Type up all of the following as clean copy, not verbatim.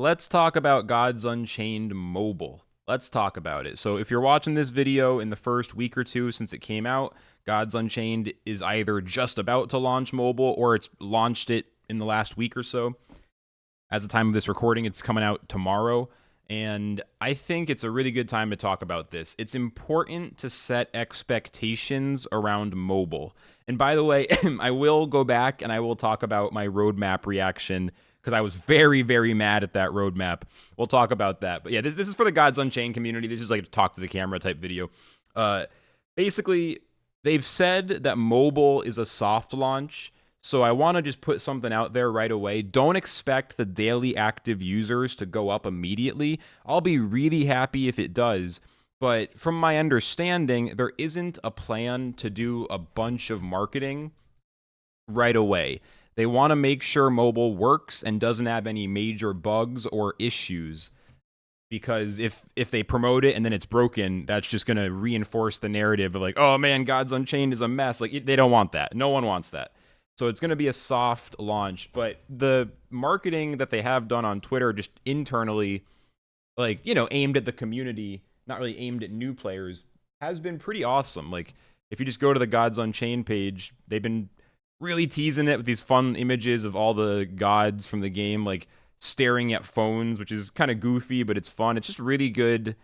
Let's talk about Gods Unchained Mobile. Let's talk about it. So, if you're watching this video in the first week or two since it came out, Gods Unchained is either just about to launch mobile or it's launched it in the last week or so. As the time of this recording, it's coming out tomorrow. And I think it's a really good time to talk about this. It's important to set expectations around mobile. And by the way, I will go back and I will talk about my roadmap reaction because I was very, very mad at that roadmap. We'll talk about that. But yeah, this is for the Gods Unchained community. This is like a talk to the camera type video. Basically, they've said that mobile is a soft launch. So I want to just put something out there right away. Don't expect the daily active users to go up immediately. I'll be really happy if it does. But from my understanding, there isn't a plan to do a bunch of marketing right away. They want to make sure mobile works and doesn't have any major bugs or issues. Because if they promote it and then it's broken, that's just going to reinforce the narrative of like, oh man, Gods Unchained is a mess. Like, they don't want that. No one wants that. So it's going to be a soft launch. But the marketing that they have done on Twitter just internally, like, aimed at the community, not really aimed at new players, has been pretty awesome. Like, if you just go to the Gods Unchained page, they've been really teasing it with these fun images of all the gods from the game, like staring at phones, which is kind of goofy, but it's fun. It's just really good.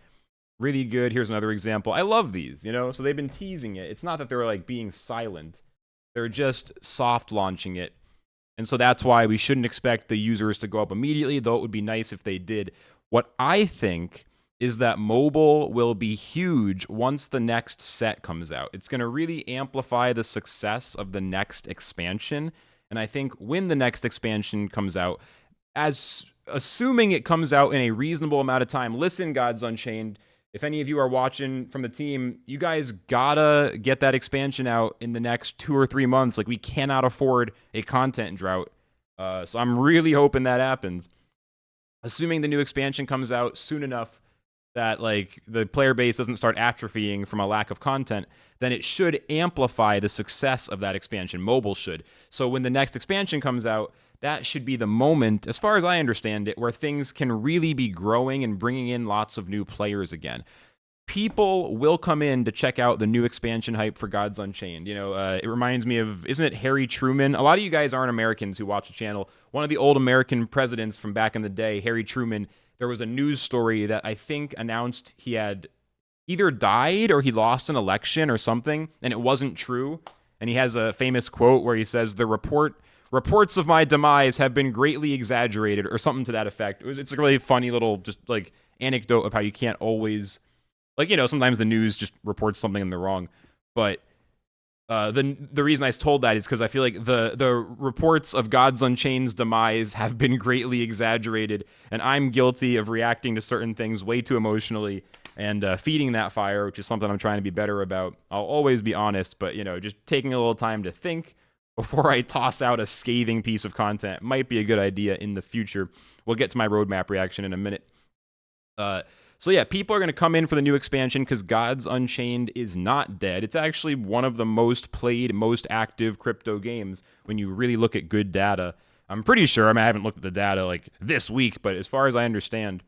Really good. Here's another example. I love these, so they've been teasing it. It's not that they're like being silent. They're just soft launching it. And so that's why we shouldn't expect the users to go up immediately, though it would be nice if they did. What I think is that mobile will be huge once the next set comes out. It's going to really amplify the success of the next expansion. And I think when the next expansion comes out, as assuming it comes out in a reasonable amount of time, listen, Gods Unchained, if any of you are watching from the team, you guys gotta get that expansion out in the next 2 or 3 months. Like, we cannot afford a content drought. So I'm really hoping that happens. Assuming the new expansion comes out soon enough that like the player base doesn't start atrophying from a lack of content, then it should amplify the success of that expansion. Mobile should. So when the next expansion comes out, that should be the moment, as far as I understand it, where things can really be growing and bringing in lots of new players again. People will come in to check out the new expansion hype for Gods Unchained. It reminds me of, isn't it Harry Truman? A lot of you guys aren't Americans who watch the channel. One of the old American presidents from back in the day, Harry Truman, there was a news story that I think announced he had either died or he lost an election or something, and it wasn't true. And he has a famous quote where he says, reports of my demise have been greatly exaggerated, or something to that effect. It's a really funny little just like anecdote of how you can't always, like, sometimes the news just reports something in the wrong. But the reason I was told that is because I feel like the reports of Gods Unchained's demise have been greatly exaggerated, and I'm guilty of reacting to certain things way too emotionally and feeding that fire, which is something I'm trying to be better about. I'll always be honest, but just taking a little time to think before I toss out a scathing piece of content might be a good idea in the future. We'll get to my roadmap reaction in a minute. So yeah, people are going to come in for the new expansion because Gods Unchained is not dead. It's actually one of the most played, most active crypto games when you really look at good data. I'm pretty sure, I haven't looked at the data like this week, but as far as I understand,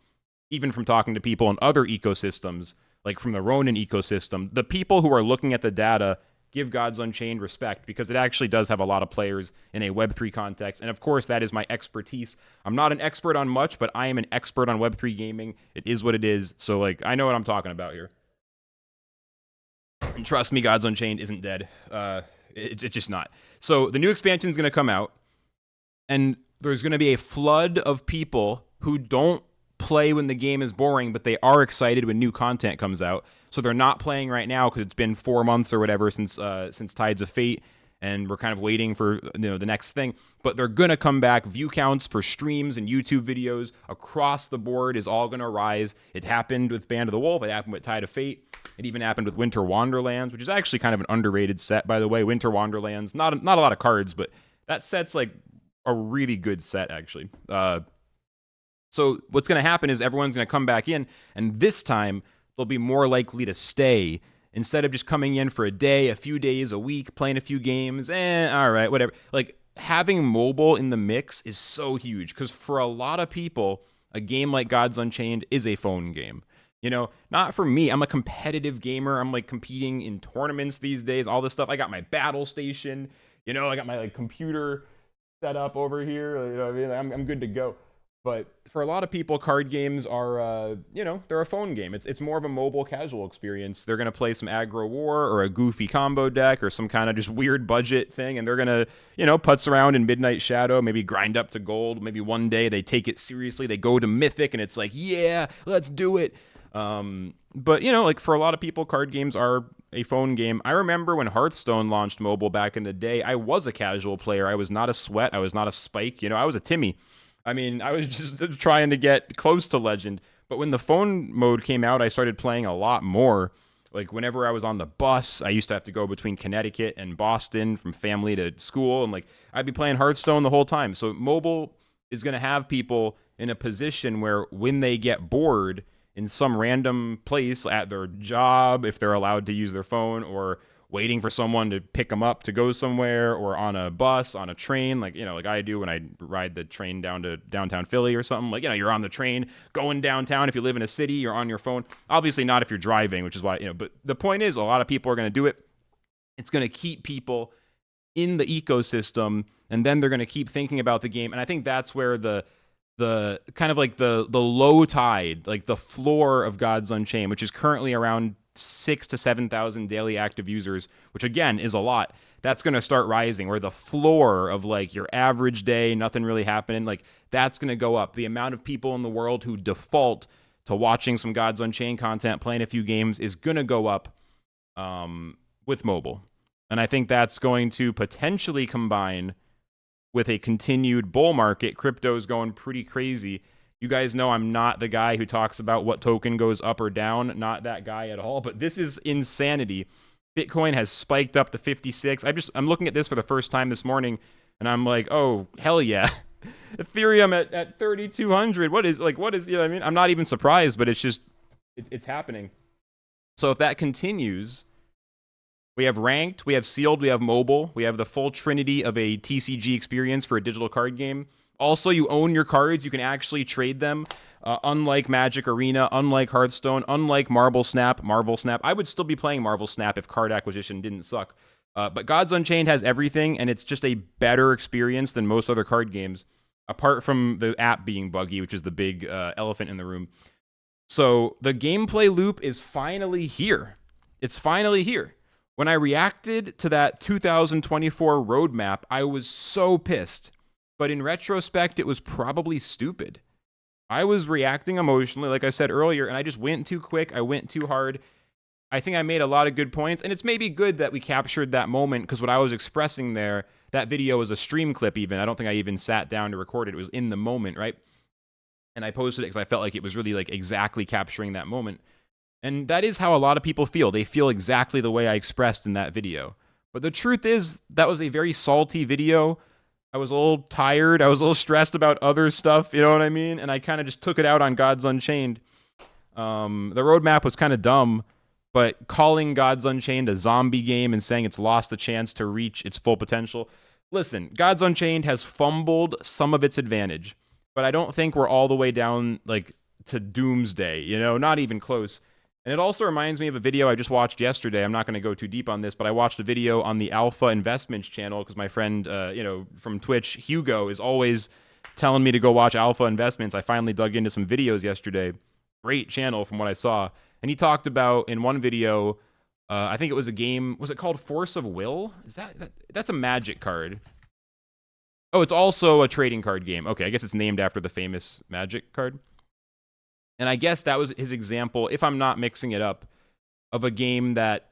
even from talking to people in other ecosystems, like from the Ronin ecosystem, the people who are looking at the data give Gods Unchained respect because it actually does have a lot of players in a Web3 context. And of course, that is my expertise. I'm not an expert on much, but I am an expert on Web3 gaming. It is what it is. So like, I know what I'm talking about here. And trust me, Gods Unchained isn't dead. It's just not. So the new expansion is going to come out, and there's going to be a flood of people who don't play when the game is boring, but they are excited when new content comes out. So they're not playing right now because it's been 4 months or whatever since Tides of Fate, and we're kind of waiting for the next thing. But they're gonna come back. View counts for streams and YouTube videos across the board is all gonna rise. It happened with Band of the Wolf. It happened with Tide of Fate. It even happened with Winter Wanderlands, which is actually kind of an underrated set, by the way. Winter Wanderlands, not a lot of cards, but that set's like a really good set actually. So what's going to happen is everyone's going to come back in, and this time they'll be more likely to stay instead of just coming in for a day, a few days, a week, playing a few games. All right, whatever. Like, having mobile in the mix is so huge because for a lot of people, a game like Gods Unchained is a phone game. You know, not for me. I'm a competitive gamer. I'm like competing in tournaments these days, all this stuff. I got my battle station, you know, I got my like computer set up over here. You know what I mean? I'm good to go. But for a lot of people, card games are, you know, they're a phone game. It's more of a mobile casual experience. They're going to play some aggro war or a goofy combo deck or some kind of just weird budget thing. And they're going to, you know, putz around in Midnight Shadow, maybe grind up to gold. Maybe one day they take it seriously. They go to Mythic and it's like, yeah, let's do it. But, you know, like for a lot of people, card games are a phone game. I remember when Hearthstone launched mobile back in the day, I was a casual player. I was not a sweat. I was not a spike. You know, I was a Timmy. I mean, I was just trying to get close to legend. But when the phone mode came out, I started playing a lot more. Like whenever I was on the bus, I used to have to go between Connecticut and Boston from family to school. And like I'd be playing Hearthstone the whole time. So mobile is going to have people in a position where when they get bored in some random place at their job, if they're allowed to use their phone, or waiting for someone to pick them up to go somewhere, or on a bus, on a train, like, you know, like I do when I ride the train down to downtown Philly or something. Like, you know, you're on the train going downtown. If you live in a city, you're on your phone. Obviously not if you're driving, which is why, you know, but the point is a lot of people are going to do it. It's going to keep people in the ecosystem, and then they're going to keep thinking about the game. And I think that's where the kind of like the low tide, like the floor of Gods Unchained, which is currently around 6,000 to 7,000 daily active users, which again is a lot. That's going to start rising, where the floor of like your average day, nothing really happening, like that's going to go up. The amount of people in the world who default to watching some Gods Unchained content, playing a few games, is going to go up with mobile. And I think that's going to potentially combine with a continued bull market. Crypto's going pretty crazy. You guys know I'm not the guy who talks about what token goes up or down. Not that guy at all. But this is insanity. Bitcoin has spiked up to 56. I'm looking at this for the first time this morning, and I'm like, oh, hell yeah. Ethereum at 3,200. What is, you know what I mean? I'm not even surprised, but it's just, it's happening. So if that continues, we have ranked, we have sealed, we have mobile. We have the full trinity of a TCG experience for a digital card game. Also, you own your cards. You can actually trade them. Unlike Magic Arena, unlike Hearthstone, unlike Marvel Snap. I would still be playing Marvel Snap if card acquisition didn't suck. But Gods Unchained has everything, and it's just a better experience than most other card games, apart from the app being buggy, which is the big elephant in the room. So the gameplay loop is finally here. It's finally here. When I reacted to that 2024 roadmap, I was so pissed. But in retrospect, it was probably stupid. I was reacting emotionally, like I said earlier, and I just went too quick. I went too hard. I think I made a lot of good points, and it's maybe good that we captured that moment, because what I was expressing there, that video was a stream clip even. I don't think I even sat down to record it. It was in the moment, right? And I posted it because I felt like it was really like exactly capturing that moment. And that is how a lot of people feel. They feel exactly the way I expressed in that video. But the truth is, that was a very salty video. I was a little tired. I was a little stressed about other stuff, you know what I mean? And I kind of just took it out on Gods Unchained. The roadmap was kind of dumb, but calling Gods Unchained a zombie game and saying it's lost the chance to reach its full potential. Listen, Gods Unchained has fumbled some of its advantage, but I don't think we're all the way down like to doomsday, you know, not even close. And it also reminds me of a video I just watched yesterday. I'm not going to go too deep on this, but I watched a video on the Alpha Investments channel because my friend, from Twitch, Hugo, is always telling me to go watch Alpha Investments. I finally dug into some videos yesterday. Great channel from what I saw. And he talked about in one video, I think it was a game, was it called Force of Will? That's a Magic card. Oh, it's also a trading card game. Okay, I guess it's named after the famous Magic card. And I guess that was his example, if I'm not mixing it up, of a game that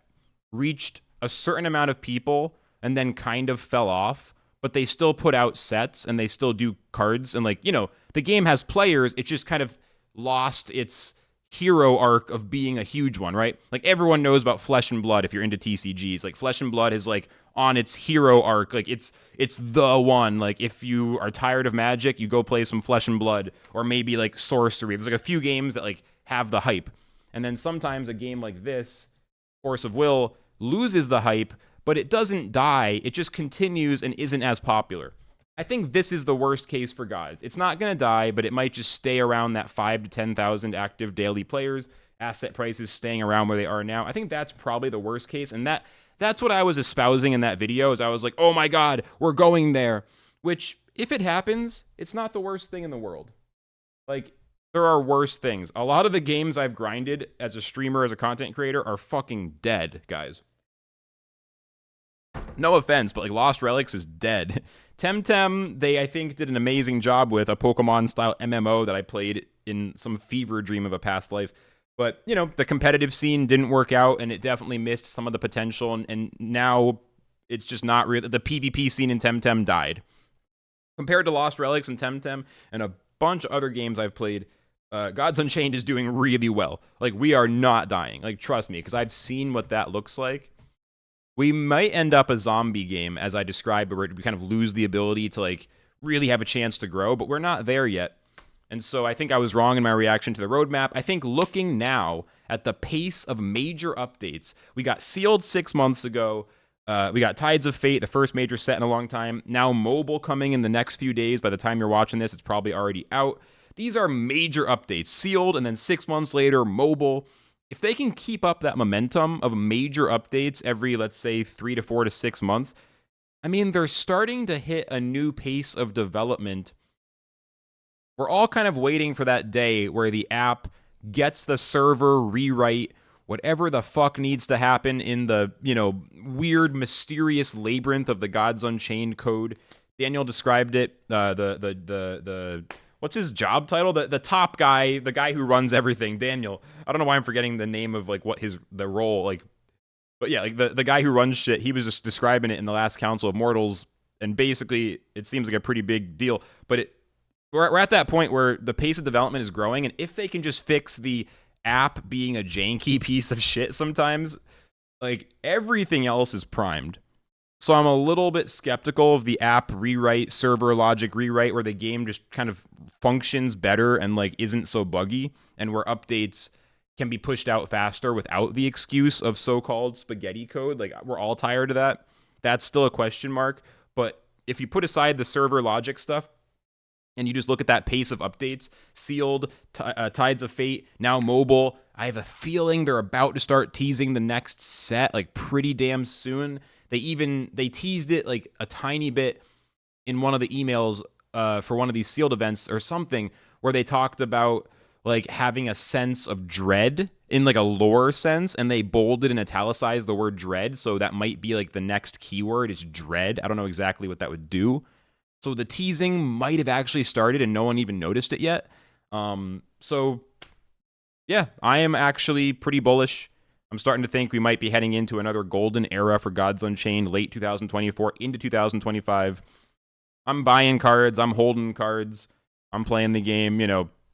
reached a certain amount of people and then kind of fell off, but they still put out sets and they still do cards. And like, you know, the game has players. It just kind of lost its hero arc of being a huge one, right? Like everyone knows about Flesh and Blood if you're into TCGs. Like Flesh and Blood is like on its hero arc. Like it's the one. Like if you are tired of Magic, you go play some Flesh and Blood, or maybe like Sorcery. There's like a few games that like have the hype. And then sometimes a game like this, Force of Will, loses the hype, but it doesn't die. It just continues and isn't as popular. I think this is the worst case for Gods. It's not going to die, but it might just stay around that 5 to 10,000 active daily players, asset prices staying around where they are now. I think that's probably the worst case, and that's what I was espousing in that video. Is I was like, "Oh my god, we're going there." Which, if it happens, it's not the worst thing in the world. Like, there are worse things. A lot of the games I've grinded as a streamer, as a content creator, are fucking dead, guys. No offense, but like Lost Relics is dead. Temtem, they I think did an amazing job with a Pokemon style MMO that I played in some fever dream of a past life. But, you know, the competitive scene didn't work out, and it definitely missed some of the potential, and now it's just not real. The PvP scene in Temtem died. Compared to Lost Relics and Temtem and a bunch of other games I've played, Gods Unchained is doing really well. Like, we are not dying. Like, trust me, because I've seen what that looks like. We might end up a zombie game, as I described, where we kind of lose the ability to, like, really have a chance to grow, but we're not there yet. And so I think I was wrong in my reaction to the roadmap. I think looking now at the pace of major updates, we got Sealed 6 months ago. We got Tides of Fate, the first major set in a long time. Now mobile coming in the next few days. By the time you're watching this, it's probably already out. These are major updates. Sealed, and then 6 months later, mobile. If they can keep up that momentum of major updates every, let's say, 3 to 4 to 6 months, I mean, they're starting to hit a new pace of development. We're all kind of waiting for that day where the app gets the server rewrite, whatever the fuck needs to happen in the, you know, weird, mysterious labyrinth of the Gods Unchained code. Daniel described it, what's his job title? The top guy, the guy who runs everything, Daniel. I don't know why I'm forgetting the name of, like, what the role, like, but yeah, like, the guy who runs shit, he was just describing it in the last Council of Mortals, and basically, it seems like a pretty big deal, but we're at that point where the pace of development is growing, and if they can just fix the app being a janky piece of shit sometimes, like, everything else is primed. So I'm a little bit skeptical of the app rewrite, server logic rewrite, where the game just kind of functions better and, like, isn't so buggy, and where updates can be pushed out faster without the excuse of so-called spaghetti code. Like, we're all tired of that. That's still a question mark. But if you put aside the server logic stuff, and you just look at that pace of updates, Sealed, Tides of Fate, now mobile, I have a feeling they're about to start teasing the next set, like, pretty damn soon. They teased it, like, a tiny bit in one of the emails for one of these Sealed events or something, where they talked about, like, having a sense of dread in, like, a lore sense, and they bolded and italicized the word dread, so that might be, like, the next keyword is dread. I don't know exactly what that would do. So the teasing might have actually started and no one even noticed it yet. So, yeah, I am actually pretty bullish. I'm starting to think we might be heading into another golden era for Gods Unchained, late 2024 into 2025. I'm buying cards. I'm holding cards. I'm playing the game,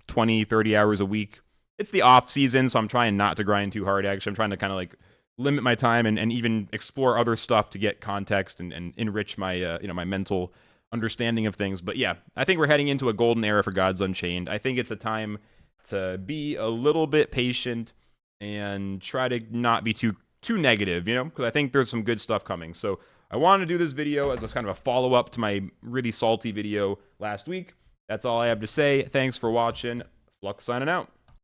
20, 30 hours a week. It's the off season, so I'm trying not to grind too hard, actually. I'm trying to kind of, like, limit my time and even explore other stuff to get context and enrich my, my mental understanding of things. But yeah, I think we're heading into a golden era for Gods Unchained. I think it's a time to be a little bit patient and try to not be too negative, because I think there's some good stuff coming. So I wanted to do this video as a kind of a follow-up to my really salty video last week. That's all I have to say. Thanks for watching. Flux signing out.